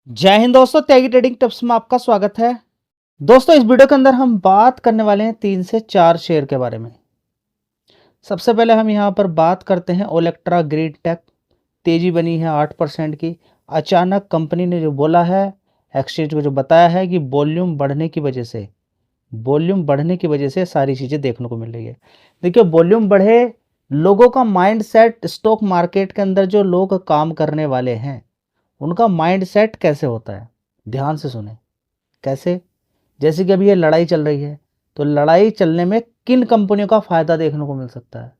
जय हिंद दोस्तों, त्यागी trading tips में आपका स्वागत है। दोस्तों, इस वीडियो के अंदर हम बात करने वाले हैं 3 से 4 शेयर के बारे में। सबसे पहले हम यहां पर बात करते हैं ओलेक्ट्रा ग्रीन टेक। तेजी बनी है 8% की। अचानक कंपनी ने जो बोला है, एक्सचेंज को जो बताया है कि वॉल्यूम बढ़ने की वजह से सारी चीज़ें देखने को मिल रही है। देखिए, वॉल्यूम बढ़े, लोगों का माइंड सेट, स्टॉक मार्केट के अंदर जो लोग काम करने वाले हैं उनका माइंडसेट कैसे होता है, ध्यान से सुने। कैसे? जैसे कि अभी ये लड़ाई चल रही है, तो लड़ाई चलने में किन कंपनियों का फायदा देखने को मिल सकता है।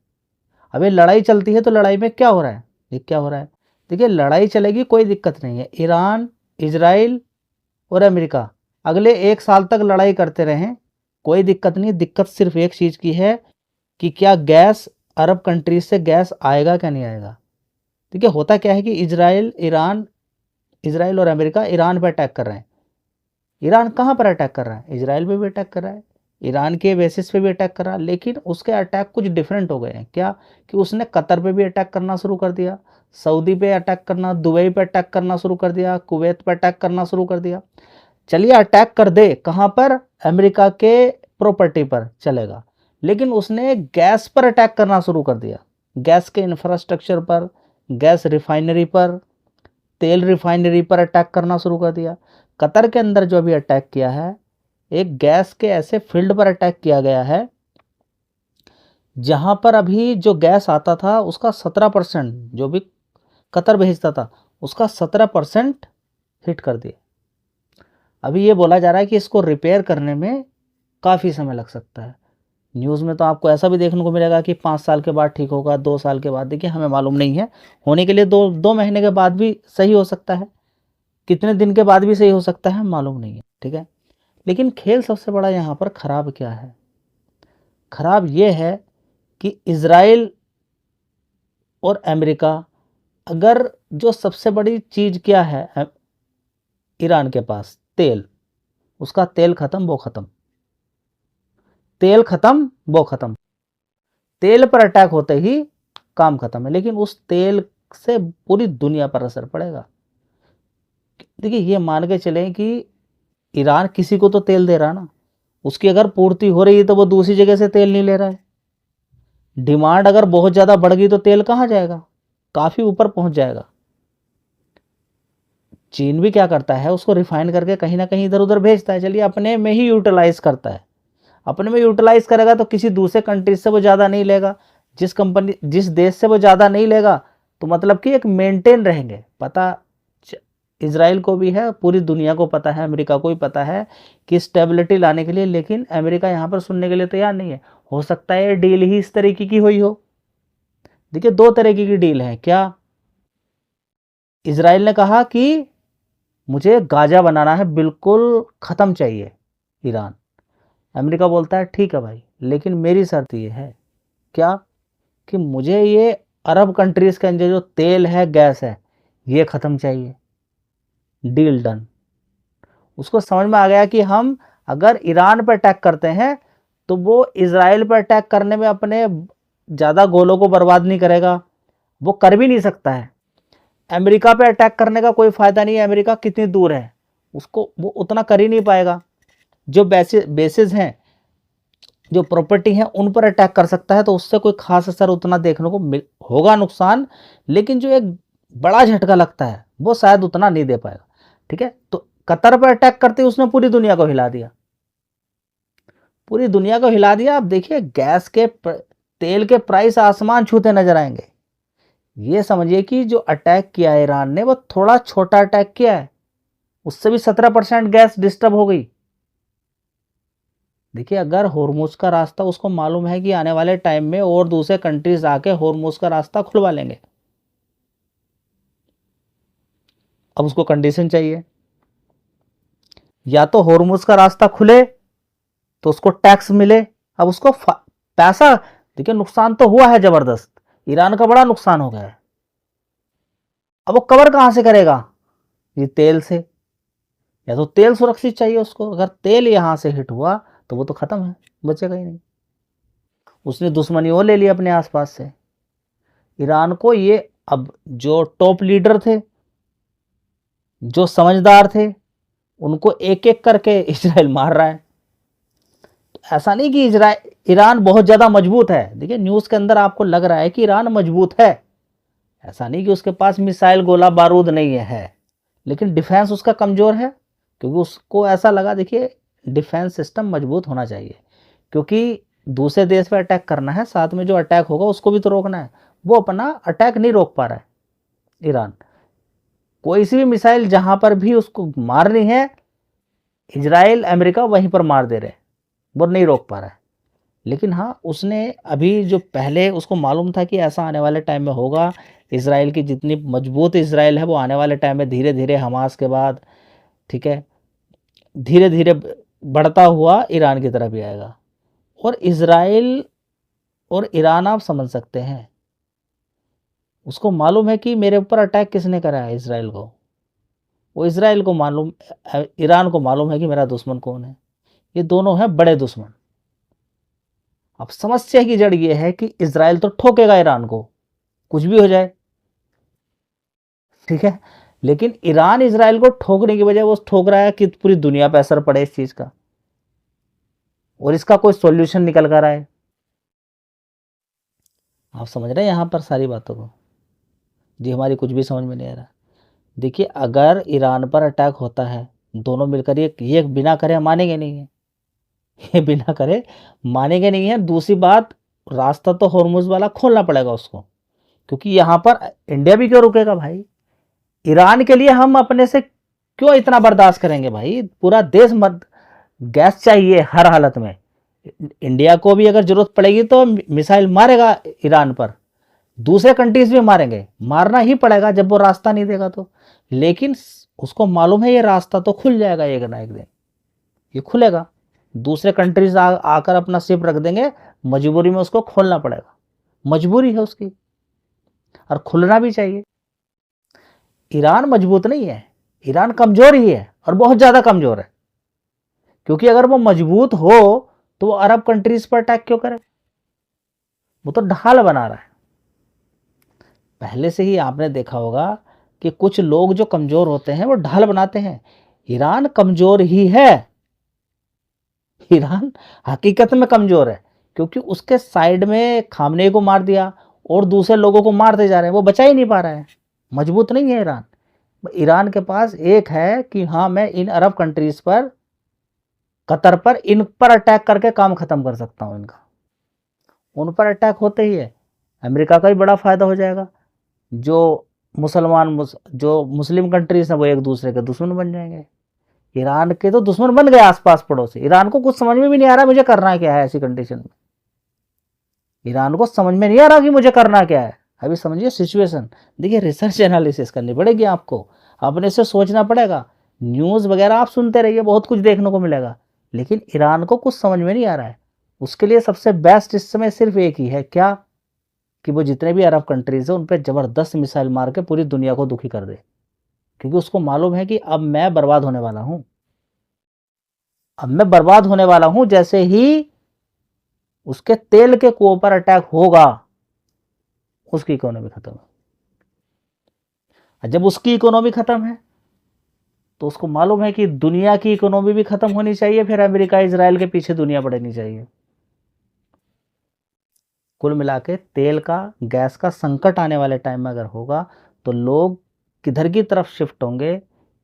अब ये लड़ाई चलती है तो लड़ाई में क्या हो रहा है, ये क्या हो रहा है। देखिए, लड़ाई चलेगी, कोई दिक्कत नहीं है। ईरान, इजराइल और अमेरिका अगले 1 साल तक लड़ाई करते रहें, कोई दिक्कत नहीं। दिक्कत सिर्फ एक चीज़ की है कि क्या गैस, अरब कंट्रीज से गैस आएगा क्या नहीं आएगा। देखिए, होता क्या है कि इजराइल और अमेरिका ईरान पर अटैक कर रहे हैं। ईरान कहाँ पर अटैक कर रहा है? इजराइल पे भी अटैक कर रहा है, ईरान के बेसिस पे भी अटैक कर रहा है। लेकिन उसके अटैक कुछ डिफरेंट हो गए हैं। क्या? कि उसने कतर पे भी अटैक करना शुरू कर दिया, सऊदी पे अटैक करना, दुबई पे अटैक करना शुरू कर दिया, कुवैत पे अटैक करना शुरू कर दिया। चलिए, अटैक कर दे, कहाँ पर? अमेरिका के प्रॉपर्टी पर चलेगा। लेकिन उसने गैस पर अटैक करना शुरू कर दिया, गैस के इंफ्रास्ट्रक्चर पर, गैस रिफाइनरी पर, तेल रिफाइनरी पर अटैक करना शुरू कर दिया। कतर के अंदर जो अभी अटैक किया है, एक गैस के ऐसे फील्ड पर अटैक किया गया है जहां पर अभी जो गैस आता था उसका 17%, जो भी कतर भेजता था उसका 17% हिट कर दिया। अभी ये बोला जा रहा है कि इसको रिपेयर करने में काफ़ी समय लग सकता है। न्यूज़ में तो आपको ऐसा भी देखने को मिलेगा कि 5 साल के बाद ठीक होगा, 2 साल के बाद। देखिए, हमें मालूम नहीं है, होने के लिए 2 महीने के बाद भी सही हो सकता है, कितने दिन के बाद भी सही हो सकता है, मालूम नहीं है। ठीक है, लेकिन खेल सबसे बड़ा यहाँ पर ख़राब क्या है? ख़राब ये है कि इज़राइल और अमेरिका, अगर जो सबसे बड़ी चीज़ क्या है, ईरान के पास तेल, उसका तेल ख़त्म वो ख़त्म, तेल ख़त्म वो ख़त्म। तेल पर अटैक होते ही काम ख़त्म है। लेकिन उस तेल से पूरी दुनिया पर असर पड़ेगा। देखिए, ये मान के चलें कि ईरान किसी को तो तेल दे रहा ना, उसकी अगर पूर्ति हो रही है तो वो दूसरी जगह से तेल नहीं ले रहा है। डिमांड अगर बहुत ज़्यादा बढ़ गई तो तेल कहाँ जाएगा? काफ़ी ऊपर पहुंच जाएगा। चीन भी क्या करता है, उसको रिफाइन करके कहीं ना कहीं इधर उधर भेजता है। चलिए, अपने में ही यूटिलाइज करता है। अपने में यूटिलाइज करेगा तो किसी दूसरे कंट्री से वो ज़्यादा नहीं लेगा। जिस देश से वो ज़्यादा नहीं लेगा, तो मतलब कि एक मेंटेन रहेंगे। पता इजराइल को भी है, पूरी दुनिया को पता है, अमेरिका को भी पता है कि स्टेबिलिटी लाने के लिए। लेकिन अमेरिका यहाँ पर सुनने के लिए तैयार नहीं है। हो सकता है ये डील ही इस तरीके की हुई हो। देखिए, 2 तरीके की डील है। क्या? इजराइल ने कहा कि मुझे गाजा बनाना है, बिल्कुल ख़त्म चाहिए ईरान। अमेरिका बोलता है ठीक है भाई, लेकिन मेरी शर्त ये है। क्या? कि मुझे ये अरब कंट्रीज़ के अंदर जो तेल है, गैस है, ये ख़त्म चाहिए। Deal done. उसको समझ में आ गया कि हम अगर ईरान पर अटैक करते हैं तो वो इजराइल पर अटैक करने में अपने ज़्यादा गोलों को बर्बाद नहीं करेगा, वो कर भी नहीं सकता है। अमेरिका पे अटैक करने का कोई फ़ायदा नहीं है, अमेरिका कितनी दूर है, उसको वो उतना कर ही नहीं पाएगा। जो बेसिस हैं, जो प्रॉपर्टी हैं, उन पर अटैक कर सकता है, तो उससे कोई खास असर उतना देखने को होगा, नुकसान। लेकिन जो एक बड़ा झटका लगता है वो शायद उतना नहीं दे पाएगा। ठीक है, तो कतर पर अटैक करते ही उसने पूरी दुनिया को हिला दिया, पूरी दुनिया को हिला दिया। अब देखिए, गैस के तेल के प्राइस आसमान छूते नजर आएंगे। ये समझिए कि जो अटैक किया है ईरान ने, वो थोड़ा छोटा अटैक किया है, उससे भी 17% गैस डिस्टर्ब हो गई। देखिए, अगर होर्मुज का रास्ता, उसको मालूम है कि आने वाले टाइम में और दूसरे कंट्रीज आके होर्मुज का रास्ता खुलवा लेंगे। अब उसको कंडीशन चाहिए, या तो होर्मुज का रास्ता खुले तो उसको टैक्स मिले। अब उसको पैसा, देखिए नुकसान तो हुआ है जबरदस्त, ईरान का बड़ा नुकसान हो गया है। अब वो कवर कहां से करेगा? ये तेल से। या तो तेल सुरक्षित चाहिए उसको, अगर तेल यहां से हिट हुआ तो वो तो खत्म है, बचेगा ही नहीं। उसने दुश्मनी और ले ली अपने आसपास से। ईरान को ये, अब जो टॉप लीडर थे, जो समझदार थे उनको एक एक करके इजराइल मार रहा है। ऐसा नहीं कि ईरान बहुत ज़्यादा मजबूत है। देखिए न्यूज़ के अंदर आपको लग रहा है कि ईरान मजबूत है, ऐसा नहीं कि उसके पास मिसाइल गोला बारूद नहीं है, लेकिन डिफेंस उसका कमज़ोर है, क्योंकि उसको ऐसा लगा, देखिए डिफेंस सिस्टम मजबूत होना चाहिए, क्योंकि दूसरे देश पर अटैक करना है, साथ में जो अटैक होगा उसको भी तो रोकना है। वो अपना अटैक नहीं रोक पा रहा है ईरान। कोई सी भी मिसाइल जहां पर भी उसको मारनी है, इजराइल अमेरिका वहीं पर मार दे रहे, वो नहीं रोक पा रहा है। लेकिन हाँ, उसने अभी जो पहले उसको मालूम था कि ऐसा आने वाले टाइम में होगा, इजराइल की जितनी मजबूत इजराइल है वो आने वाले टाइम में धीरे धीरे हमास के बाद, ठीक है, धीरे धीरे बढ़ता हुआ ईरान की तरफ ही आएगा। और इजराइल और ईरान आप समझ सकते हैं, उसको मालूम है कि मेरे ऊपर अटैक किसने करा है, इजराइल को। वो इजराइल को मालूम, ईरान को मालूम है कि मेरा दुश्मन कौन है। ये दोनों हैं बड़े दुश्मन। अब समस्या की जड़ ये है कि इजराइल तो ठोकेगा ईरान को, कुछ भी हो जाए, ठीक है, लेकिन ईरान इजराइल को ठोकने की बजाय वो ठोक रहा है कि पूरी दुनिया पर असर पड़े इस चीज का, और इसका कोई सॉल्यूशन निकल कर आए। आप समझ रहे हैं यहां पर सारी बातों को? जी हमारी कुछ भी समझ में नहीं आ रहा। देखिए अगर ईरान पर अटैक होता है, दोनों मिलकर ये बिना करे मानेंगे नहीं है, ये बिना करे मानेंगे नहीं है। दूसरी बात, रास्ता तो हॉर्मुज वाला खोलना पड़ेगा उसको, क्योंकि यहाँ पर इंडिया भी क्यों रुकेगा भाई। ईरान के लिए हम अपने से क्यों इतना बर्दाश्त करेंगे भाई, पूरा देश मत, गैस चाहिए हर हालत में। इंडिया को भी अगर जरूरत पड़ेगी तो मिसाइल मारेगा ईरान पर, दूसरे कंट्रीज भी मारेंगे, मारना ही पड़ेगा जब वो रास्ता नहीं देगा तो। लेकिन उसको मालूम है ये रास्ता तो खुल जाएगा एक ना एक दिन, ये खुलेगा, दूसरे कंट्रीज आकर अपना शिप रख देंगे, मजबूरी में उसको खोलना पड़ेगा, मजबूरी है उसकी, और खुलना भी चाहिए। ईरान मजबूत नहीं है, ईरान कमजोर ही है, और बहुत ज्यादा कमजोर है, क्योंकि अगर वो मजबूत हो तो वो अरब कंट्रीज पर अटैक क्यों करे, वो तो ढाल बना रहा है। पहले से ही आपने देखा होगा कि कुछ लोग जो कमजोर होते हैं वो ढाल बनाते हैं। ईरान कमजोर ही है, ईरान हकीकत में कमजोर है, क्योंकि उसके साइड में खामने को मार दिया और दूसरे लोगों को मारते जा रहे हैं, वो बचा ही नहीं पा रहा है, मजबूत नहीं है ईरान। ईरान के पास एक है कि हाँ मैं इन अरब कंट्रीज पर, कतर पर, इन पर अटैक करके काम खत्म कर सकता हूं इनका। उन पर अटैक होते ही है अमेरिका का भी बड़ा फायदा हो जाएगा। जो जो मुस्लिम कंट्रीज हैं वो एक दूसरे के दुश्मन बन जाएंगे। ईरान के तो दुश्मन बन गए आसपास पड़ोसी, ईरान को कुछ समझ में भी नहीं आ रहा मुझे करना क्या है ऐसी कंडीशन में। ईरान को समझ में नहीं आ रहा कि मुझे करना क्या है। अभी समझिए सिचुएशन। देखिए रिसर्च एनालिसिस करनी पड़ेगी आपको, अपने से सोचना पड़ेगा। न्यूज़ वगैरह आप सुनते रहिए, बहुत कुछ देखने को मिलेगा, लेकिन ईरान को कुछ समझ में नहीं आ रहा है। उसके लिए सबसे बेस्ट इस समय सिर्फ एक ही है, क्या, कि वो जितने भी अरब कंट्रीज है उन पर जबरदस्त मिसाइल मार के पूरी दुनिया को दुखी कर दे, क्योंकि उसको मालूम है कि अब मैं बर्बाद होने वाला हूं, अब मैं बर्बाद होने वाला हूं। जैसे ही उसके तेल के कुओं पर अटैक होगा, उसकी इकोनॉमी खत्म है। जब उसकी इकोनॉमी खत्म है तो उसको मालूम है कि दुनिया की इकोनॉमी भी खत्म होनी चाहिए, फिर अमेरिका इजराइल के पीछे दुनिया पड़नी चाहिए। कुल मिला के तेल का, गैस का संकट आने वाले टाइम में अगर होगा तो लोग किधर की तरफ शिफ्ट होंगे,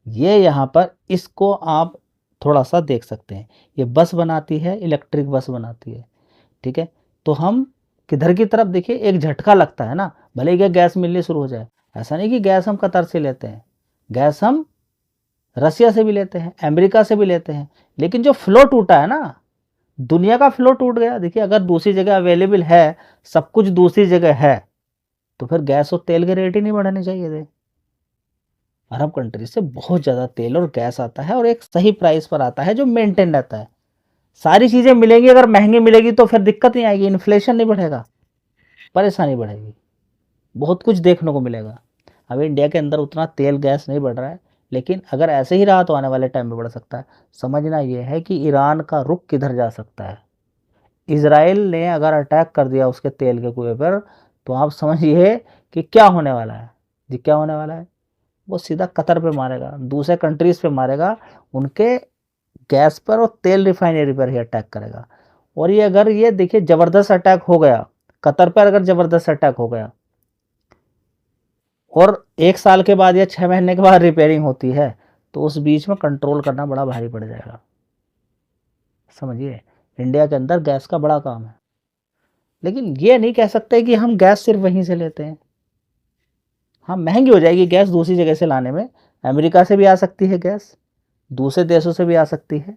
ये यहाँ पर इसको आप थोड़ा सा देख सकते हैं। ये बस बनाती है, इलेक्ट्रिक बस बनाती है, ठीक है, तो हम किधर की तरफ, देखिए एक झटका लगता है ना, भले ही गैस मिलनी शुरू हो जाए। ऐसा नहीं कि गैस हम कतर से लेते हैं, गैस हम रसिया से भी लेते हैं, अमेरिका से भी लेते हैं, लेकिन जो फ्लो टूटा है ना, दुनिया का फ्लो टूट गया। देखिए अगर दूसरी जगह अवेलेबल है, सब कुछ दूसरी जगह है, तो फिर गैस और तेल के रेट ही नहीं बढ़ने चाहिए थे। अरब कंट्री से बहुत ज़्यादा तेल और गैस आता है, और एक सही प्राइस पर आता है जो मेंटेन रहता है। सारी चीज़ें मिलेंगी, अगर महंगी मिलेगी तो फिर दिक्कत नहीं आएगी, इन्फ्लेशन नहीं बढ़ेगा, परेशानी बढ़ेगी, बहुत कुछ देखने को मिलेगा। अभी इंडिया के अंदर उतना तेल गैस नहीं बढ़ रहा है, लेकिन अगर ऐसे ही रहा तो आने वाले टाइम में बढ़ सकता है। समझना यह है कि ईरान का रुख किधर जा सकता है। इजराइल ने अगर अटैक कर दिया उसके तेल के कुएं पर, तो आप समझिए कि क्या होने वाला है। जी क्या होने वाला है, वो सीधा कतर पे मारेगा, दूसरे कंट्रीज़ पे मारेगा, उनके गैस पर और तेल रिफाइनरी पर ही अटैक करेगा। और ये अगर ये देखिए ज़बरदस्त अटैक हो गया, कतर पर अगर ज़बरदस्त अटैक हो गया और 1 साल के बाद या 6 महीने के बाद रिपेयरिंग होती है, तो उस बीच में कंट्रोल करना बड़ा भारी पड़ जाएगा। समझिए, इंडिया के अंदर गैस का बड़ा काम है। लेकिन ये नहीं कह सकते कि हम गैस सिर्फ वहीं से लेते हैं। हाँ, महंगी हो जाएगी गैस दूसरी जगह से लाने में, अमेरिका से भी आ सकती है गैस, दूसरे देशों से भी आ सकती है।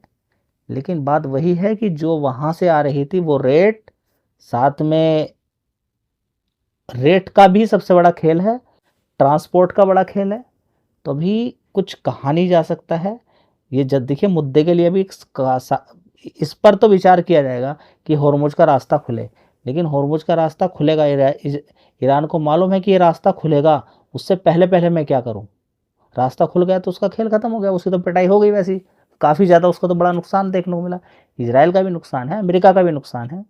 लेकिन बात वही है कि जो वहाँ से आ रही थी वो रेट, साथ में रेट का भी सबसे बड़ा खेल है, ट्रांसपोर्ट का बड़ा खेल है, तो अभी कुछ कहा नहीं जा सकता है। ये जब देखिए मुद्दे के लिए भी इस पर तो विचार किया जाएगा कि होर्मुज का रास्ता खुले, लेकिन होर्मुज का रास्ता खुलेगा, ईरान को मालूम है कि ये रास्ता खुलेगा, उससे पहले पहले मैं क्या करूं। रास्ता खुल गया तो उसका खेल खत्म हो गया, उसकी तो पिटाई हो गई वैसी काफ़ी ज़्यादा, उसको तो बड़ा नुकसान देखने को मिला। इजराइल का भी नुकसान है, अमेरिका का भी नुकसान है,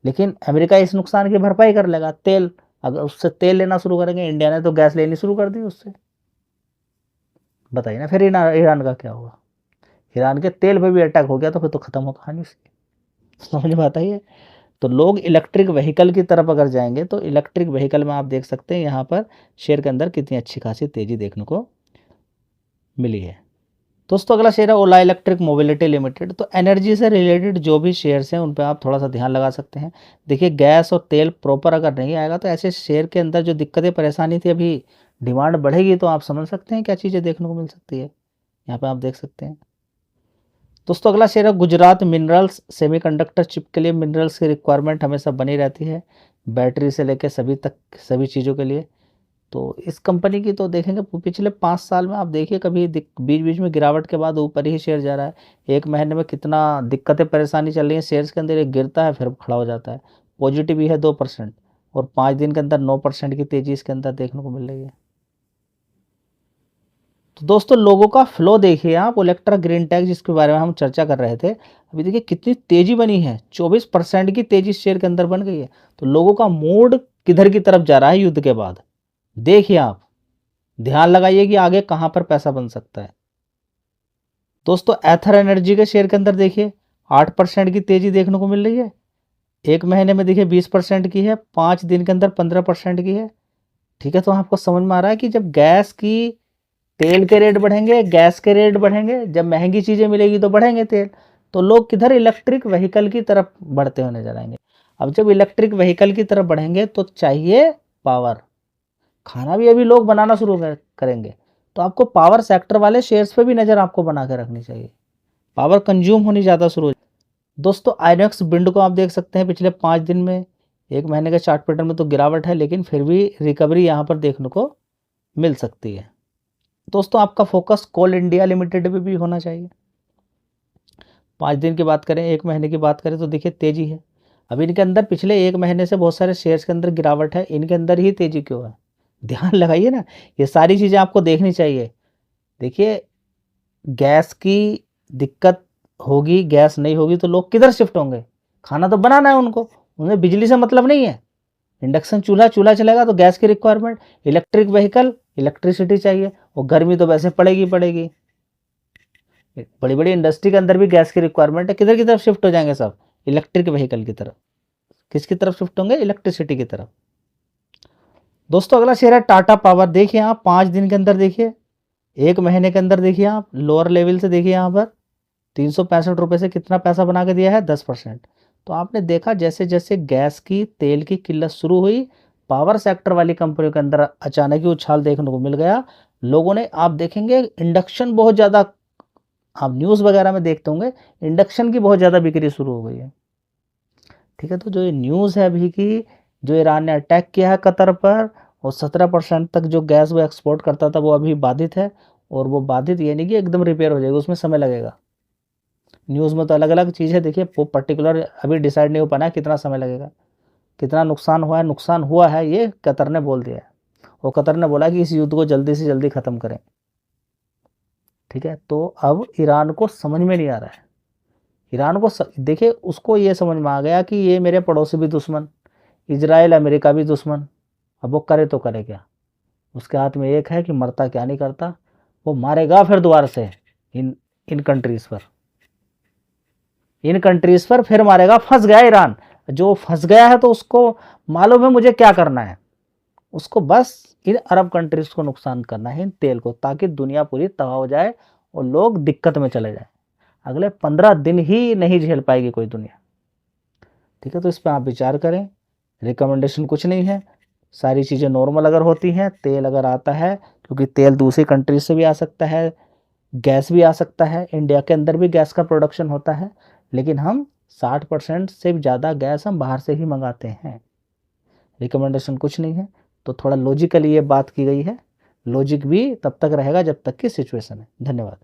लेकिन अमेरिका इस नुकसान की भरपाई कर लेगा। तेल, अगर उससे तेल लेना शुरू करेंगे, इंडिया ने तो गैस लेनी शुरू कर दी उससे, बताइए ना फिर ईरान का क्या होगा। ईरान के तेल पे भी अटैक हो गया तो फिर तो खत्म हो कहानी उसकी। समझ में आता ही है। तो लोग इलेक्ट्रिक व्हीकल की तरफ अगर जाएंगे तो इलेक्ट्रिक व्हीकल में आप देख सकते हैं यहाँ पर शेयर के अंदर कितनी अच्छी खासी तेजी देखने को मिली है। दोस्तों अगला शेयर है ओला इलेक्ट्रिक मोबिलिटी लिमिटेड। तो एनर्जी से रिलेटेड जो भी शेयर्स हैं उन पर आप थोड़ा सा ध्यान लगा सकते हैं। देखिए गैस और तेल प्रॉपर अगर नहीं आएगा तो ऐसे शेयर के अंदर जो दिक्कतें परेशानी थी, अभी डिमांड बढ़ेगी तो आप समझ सकते हैं क्या चीज़ें देखने को मिल सकती है। यहाँ पे आप देख सकते हैं। दोस्तों अगला शेयर है गुजरात मिनरल्स। सेमीकंडक्टर चिप के लिए मिनरल्स की रिक्वायरमेंट हमेशा बनी रहती है, बैटरी से लेकर सभी तक सभी चीज़ों के लिए। तो इस कंपनी की तो देखेंगे पिछले 5 साल में आप देखिए कभी बीच बीच में गिरावट के बाद ऊपर ही शेयर जा रहा है। एक महीने में कितना दिक्कतें परेशानी चल रही है शेयर्स के अंदर, एक गिरता है फिर खड़ा हो जाता है। पॉजिटिव ही है 2% और 5 दिन के अंदर 9% की तेज़ी इसके अंदर देखने को मिल रही है। तो दोस्तों लोगों का फ्लो देखिए आप, ओलेक्ट्रा ग्रीन टेक जिसके बारे में हम चर्चा कर रहे थे, अभी देखिए कितनी तेजी बनी है, 24% की तेजी शेयर के अंदर बन गई है। तो लोगों का मूड किधर की तरफ जा रहा है युद्ध के बाद, देखिए आप, ध्यान लगाइए कि आगे कहां पर पैसा बन सकता है। दोस्तों एथर एनर्जी के शेयर के अंदर देखिए 8% की तेजी देखने को मिल रही है, एक महीने में देखिए 20% की है, 5 दिन के अंदर 15% की है। ठीक है, तो आपको समझ में आ रहा है कि जब गैस की तेल के रेट बढ़ेंगे, गैस के रेट बढ़ेंगे, जब महंगी चीज़ें मिलेगी तो बढ़ेंगे तेल, तो लोग किधर इलेक्ट्रिक व्हीकल की तरफ बढ़ते हुए नजर आएंगे। अब जब इलेक्ट्रिक व्हीकल की तरफ बढ़ेंगे तो चाहिए पावर, खाना भी अभी लोग बनाना शुरू करेंगे, तो आपको पावर सेक्टर वाले शेयर्स पे भी नज़र आपको बना के रखनी चाहिए, पावर कंज्यूम होनी ज़्यादा शुरू हो। दोस्तों आइनॉक्स बिंड को आप देख सकते हैं पिछले 5 दिन में, एक महीने के चार्ट पैटर्न में तो गिरावट है, लेकिन फिर भी रिकवरी यहाँ पर देखने को मिल सकती है। दोस्तों आपका फोकस कोल इंडिया लिमिटेड पे भी होना चाहिए। 5 दिन की बात करें, एक महीने की बात करें तो देखिए तेजी है। अब इनके अंदर पिछले एक महीने से बहुत सारे शेयर्स के अंदर गिरावट है, इनके अंदर ही तेजी क्यों है, ध्यान लगाइए ना, ये सारी चीज़ें आपको देखनी चाहिए। देखिए गैस की दिक्कत होगी, गैस नहीं होगी तो लोग किधर शिफ्ट होंगे, खाना तो बनाना है उनको, उन्हें बिजली से मतलब नहीं है। इंडक्शन चूल्हा चूल्हा चलेगा तो गैस की रिक्वायरमेंट, इलेक्ट्रिक व्हीकल इलेक्ट्रिसिटी चाहिए, और गर्मी तो वैसे पड़ेगी पड़ेगी। बड़ी बड़ी इंडस्ट्री के अंदर भी गैस की रिक्वायरमेंट है, किधर की तरफ शिफ्ट हो जाएंगे सब, इलेक्ट्रिक व्हीकल की तरफ। किसकी तरफ शिफ्ट होंगे, इलेक्ट्रिसिटी की तरफ। दोस्तों अगला शेयर है टाटा पावर। देखिए आप 5 दिन के अंदर देखिए, एक महीने के अंदर देखिए आप, लोअर लेवल से देखिए यहाँ पर 365 रुपये से कितना पैसा बना के दिया है, 10%। तो आपने देखा जैसे जैसे गैस की तेल की किल्लत शुरू हुई, पावर सेक्टर वाली कंपनियों के अंदर अचानक ही उछाल देखने को मिल गया। लोगों ने, आप देखेंगे इंडक्शन बहुत ज़्यादा, आप न्यूज़ वगैरह में देखते होंगे इंडक्शन की बहुत ज़्यादा बिक्री शुरू हो गई है। ठीक है, तो जो ये न्यूज़ है अभी की, जो ईरान ने अटैक किया है कतर पर और 17% तक जो गैस वो एक्सपोर्ट करता था वो अभी बाधित है, और वो बाधित ये नहीं कि एकदम रिपेयर हो जाएगी, उसमें समय लगेगा। न्यूज़ में तो अलग अलग चीज़ है, देखिए वो पर्टिकुलर अभी डिसाइड नहीं हो पाना है कितना समय लगेगा, कितना नुकसान हुआ है ये कतर ने बोल दिया है। वो कतर ने बोला कि इस युद्ध को जल्दी से जल्दी ख़त्म करें। ठीक है, तो अब ईरान को समझ में नहीं आ रहा है, ईरान को देखिए उसको ये समझ में आ गया कि ये मेरे पड़ोसी भी दुश्मन, इजराइल अमेरिका भी दुश्मन, अब वो करे तो करे क्या। उसके हाथ में एक है कि मरता क्या नहीं करता, वो मारेगा फिर दोबारा से इन इन कंट्रीज़ पर, इन कंट्रीज़ पर फिर मारेगा। फंस गया ईरान, जो फंस गया है तो उसको मालूम है मुझे क्या करना है, उसको बस इन अरब कंट्रीज़ को नुकसान करना है, इन तेल को, ताकि दुनिया पूरी तबाह हो जाए और लोग दिक्कत में चले जाए। अगले 15 दिन ही नहीं झेल पाएगी कोई दुनिया। ठीक है, तो इस पर आप विचार करें। रिकमेंडेशन कुछ नहीं है, सारी चीज़ें नॉर्मल अगर होती हैं, तेल अगर आता है, क्योंकि तेल दूसरी कंट्री से भी आ सकता है, गैस भी आ सकता है, इंडिया के अंदर भी गैस का प्रोडक्शन होता है, लेकिन हम 60% से भी ज़्यादा गैस हम बाहर से ही मंगाते हैं। रिकमेंडेशन कुछ नहीं है, तो थोड़ा लॉजिकली ये बात की गई है। लॉजिक भी तब तक रहेगा जब तक की सिचुएशन है। धन्यवाद।